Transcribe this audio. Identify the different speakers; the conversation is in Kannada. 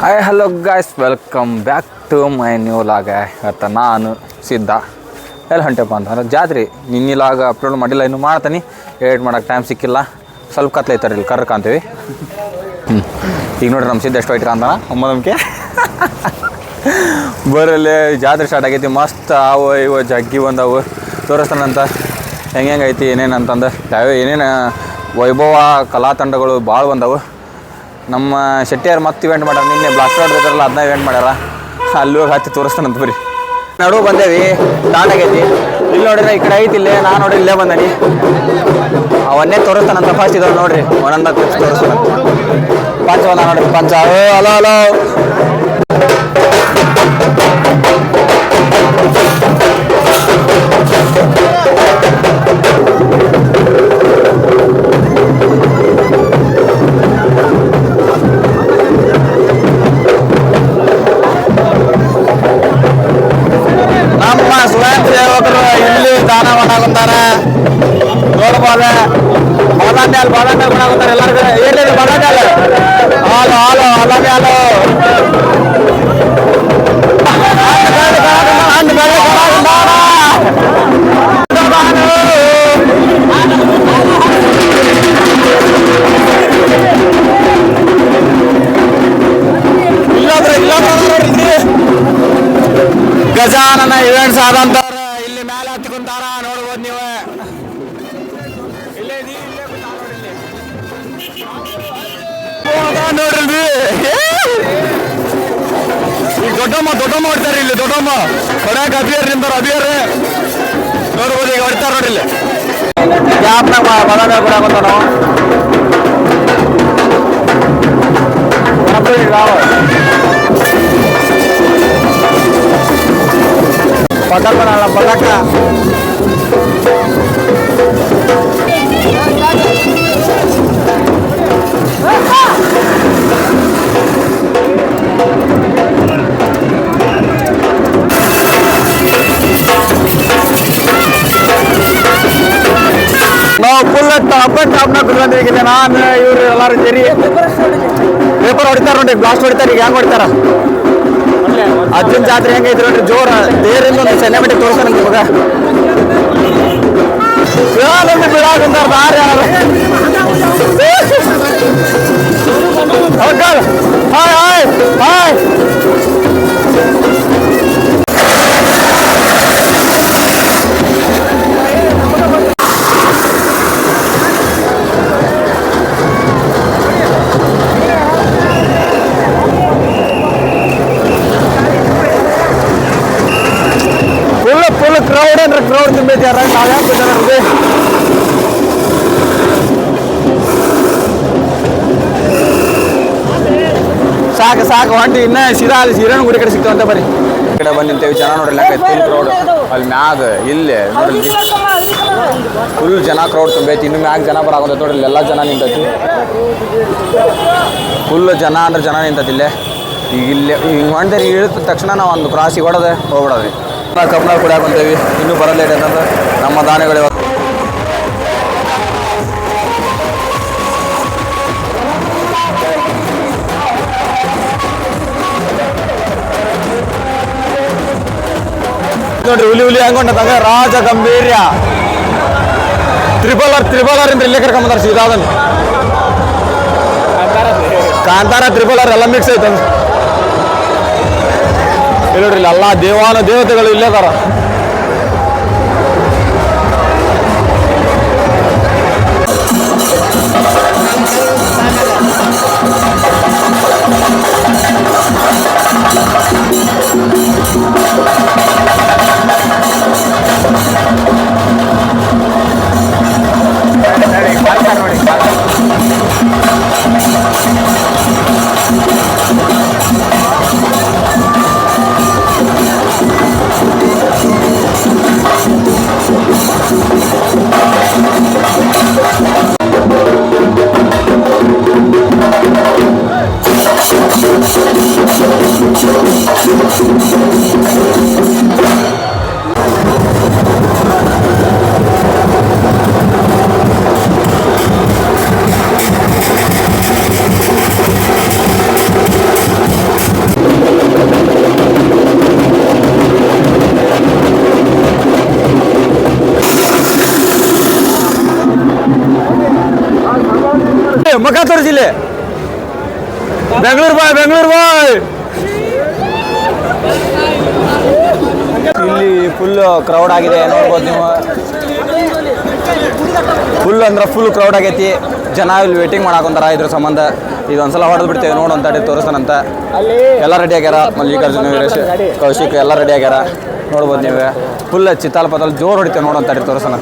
Speaker 1: Hi hello guys, welcome back to my new vlog. ಇವತ್ತು ನಾನು ಸಿದ್ಧ ಎಲ್ಲಿ ಹೊಂಟೆಪ್ಪ ಅಂತಂದ್ರೆ ಜಾತ್ರೆ. ನಿನ್ನೆ ಲಾಗ ಅಪ್ಲೋಡ್ ಮಾಡಿಲ್ಲ, ಇನ್ನೂ ಮಾಡ್ತೀನಿ. ಎಡಿಟ್ ಮಾಡೋಕ್ಕೆ ಟೈಮ್ ಸಿಕ್ಕಿಲ್ಲ, ಸ್ವಲ್ಪ ಕತ್ಲೈತಾರೆ ಇಲ್ಲಿ ಕರ್ಕ ಅಂತೀವಿ. ಈಗ ನೋಡ್ರಿ ನಮ್ಮ ಸಿದ್ಧ ಎಷ್ಟು ವೈಟ್ ಕಾಂತಾನ ಒಮ್ಮದಮ್ಕೆ ಬರಲ್ಲಿ ಜಾತ್ರೆ ಸ್ಟಾರ್ಟ್ ಆಗೈತಿ. ಮಸ್ತ್ ಅವು ಇವು ಜಗ್ಗಿ ಬಂದವು ತೋರಿಸ್ತಾನಂತ ಹೆಂಗೆ ಐತಿ ಏನೇನು ಅಂತಂದು. ಏನೇನು ವೈಭವ ಕಲಾ ತಂಡಗಳು ಭಾಳ ಬಂದವು. ನಮ್ಮ ಶೆಟ್ಟಿಯರು ಮತ್ತೆ ಇವೆಂಟ್ ಮಾಡ್ಯಾರ. ನಿನ್ನೆ ಬ್ಲಾಸ್ಟ್ ಹೊಡೆದಿದ್ರಲ್ಲ, ಅದನ್ನ ಇವೆಂಟ್ ಮಾಡ್ಯಾರ. ಅಲ್ಲಿ ಹೋಗಿ ಹತ್ತಿ ತೋರಿಸ್ತಾನಂತ ಬರೀ. ನಡುವೆ ಬಂದೇವಿ, ಸ್ಟಾರ್ಟ್ ಆಗೈತಿ. ಇಲ್ಲಿ ನೋಡ್ರಿ ಈ ಕಡೆ ಐತಿ, ಇಲ್ಲೇ ನಾನು ನೋಡ್ರಿ ಇಲ್ಲೇ ಬಂದೀನಿ. ಅವನ್ನೇ ತೋರಿಸ್ತಾನಂತ. ಫಸ್ಟ್ ಇದಾವೆ ನೋಡ್ರಿ, ಒಂದೊಂದು ಕ್ಲಿಪ್ಸ್ ತೋರಿಸ್ತಾನಂತ. ಪಂಚ ಬಂದ ನೋಡ್ರಿ, ಪಂಚ. ಹಲೋ ಹಲೋ ಸ್ವಯಂ ಸೇವಕರು ಇಲ್ಲಿ ದಾನವನ್ನ ಆಗುತ್ತಾರೆ. ನೋಡ್ಬೋದು, ಬಾದಾಮ್ಯಾಲ್ ಕೊಡಾಗುತ್ತಾರೆ ಎಲ್ಲರಿಗೂ. ಏನಿದೆ ಬಾದಾಮ್ಯಾಲ? ಹಾಲು ಹಾಲು ಹಾಲು ಗಜಾನನ ಇವೆಂಟ್ಸ್ ಆದಂತವ್ರು ಇಲ್ಲಿ ಮೇಲೆ ಹತ್ತಿಕೊಂತಾರ. ನೋಡ್ಬೋದು ನೀವು. ನೋಡ್ರಿ ಈಗ ದೊಡ್ಡಮ್ಮ ಹೊಡ್ತಾರೆ ಇಲ್ಲಿ. ದೊಡ್ಡಮ್ಮ ಹೊಡ್ಯಾಕ ಅಭಿಯರ್ ನಿಂತಾರ. ಅಭಿಯರ್ ನೋಡ್ಬೋದು, ಈಗ ಹೊಡ್ತಾರ ನೋಡ್ರಿ ಇಲ್ಲಿ. ಯಾಪ್ನಾಗ ಬದಾಮಿ ಕೊಡಾಕಂತ ನಾವು ಪಟಾಕ ಪಟಾಕ ನಾವು ಫುಲ್ ಟಾಪ್ನಾಗ ಕುತ್ಕೊಂಡಿದ್ದೀವಿ. ನಾನು ಇವ್ರು ಎಲ್ಲರೂ ಸೇರಿ ಪೇಪರ್ ಹೊಡಿತಾರ ನೋಡ್ರಿ, ಬ್ಲಾಸ್ಟ್ ಹೊಡಿತಾರೆ. ಈಗ ಹೆಂಗೆ ಹೊಡಿತಾರ? ಅರ್ಜುನ್ ಜಾತ್ರೆ ಹೆಂಗೈತಿ ನೋಡ್ರಿ, ಜೋರ ದೇರಿಂದ ಒಂದು ಸಿನಿಮೆಟಿಕ್ ತೋರಿಸ್ತಾನೆ ನಿಮಗೆ. ಬಿಡಾಕಂತಾರ ದಾರಿ. Hi hi hi full crowd ಅಂದ್ರೆ ಕ್ರೌಡ್ ತುಂಬಿದ್ಯಾರ. ನಾವ್ಯಾಕೆ ಬಿದ್ದಾರ? ಸಾಕು ಸಾಕು ಹೊಂಟಿ. ಇನ್ನ ಸೀದಾ ಅಲ್ಲಿ ಸೀರನ್ ಗುಡಿ ಕಡೆ ಸಿಗ್ತಾವಂತ. ಬರೀ ಈ ಕಡೆ ಬಂದು ನಿಂತೇವಿ. ಜನ ನೋಡ್ರಿ ಫುಲ್ ಕ್ರೌಡ್. ಅಲ್ಲಿ ಮ್ಯಾಗ ಇಲ್ಲೇ ನೋಡ್ರಿ ಫುಲ್ ಜನ ಕ್ರೌಡ್ ತುಂಬೈತಿ. ಇನ್ನು ಮ್ಯಾಗ ಜನ ಬರಾಕಂತ ನೋಡ್ರಿ, ಎಲ್ಲ ಜನ ನಿಂತೈತಿ. ಫುಲ್ ಜನ ಅಂದ್ರೆ ಜನ ನಿಂತೈತಿ ಇಲ್ಲೇ. ಈಗ ಇಲ್ಲೇ ಹಿಂಗೆ ಹೊಂಟೇರಿ, ಇಳಿದ ತಕ್ಷಣ ನಾವು ಒಂದು ಕ್ರಾಸಿಗೆ ಹೊಡೆದೆ ಹೋಗ್ಬಿಡೋದ್ರಿ. ಕಬ್ನಾಗ ಕುಡಿಯಾಕೊಂತೇವಿ. ಇನ್ನೂ ಬರೋದು ಲೇಟ್ ಅಂತಂದ್ರೆ ನಮ್ಮ ದಾನಿಗಳು ನೋಡ್ರಿ. ಹುಲಿ ಹಂಗೊಂಡಂಗ ರಾಜ ಗಂಭೀರ್ಯ ತ್ರಿಬಲರ್ ಅಂತ ಇಲ್ಲೇ ಕರ್ಕೊಂಬಂದಾರ. ಸೀದಾದನ್ ಕಾಂತಾರ ತ್ರಿಬಲರ್ ಎಲ್ಲ ಮಿಕ್ಸ್ ಐತಂದ. ನೋಡ್ರಿ ಎಲ್ಲ ದೇವತೆಗಳು ಇಲ್ಲೇ ಅದಾರ. ಬೆಂಗಳೂರು ಬಾಯ್ ಇಲ್ಲಿ ಫುಲ್ ಕ್ರೌಡ್ ಆಗಿದೆ ನೋಡ್ಬೋದು ನೀವು. ಫುಲ್ ಅಂದ್ರೆ ಫುಲ್ ಕ್ರೌಡ್ ಆಗೈತಿ. ಜನ ಇಲ್ಲಿ ವೇಟಿಂಗ್ ಮಾಡಾಕೊಂತಾರ ಇದ್ರ ಸಂಬಂಧ. ಇದೊಂದ್ಸಲ ಹೊಡೆದು ಬಿಡ್ತೇವೆ ನೋಡು ಅಂತೇಳಿ ತೋರಿಸ್ತಾನಂತ. ಎಲ್ಲ ರೆಡಿ ಆಗ್ಯಾರ. ಮಲ್ಲಿಕಾರ್ಜುನ ವೀರೇಶ್ ಕೌಶಿಕ್ ಎಲ್ಲ ರೆಡಿ ಆಗ್ಯಾರ ನೋಡ್ಬೋದು ನೀವು. ಫುಲ್ ಚಿತ್ತಾಲ್ ಪತಾಲ್ ಜೋರು ಹೊಡಿತೇವೆ ನೋಡು ಅಂತೇಳಿ ತೋರಿಸ್ತಾನ.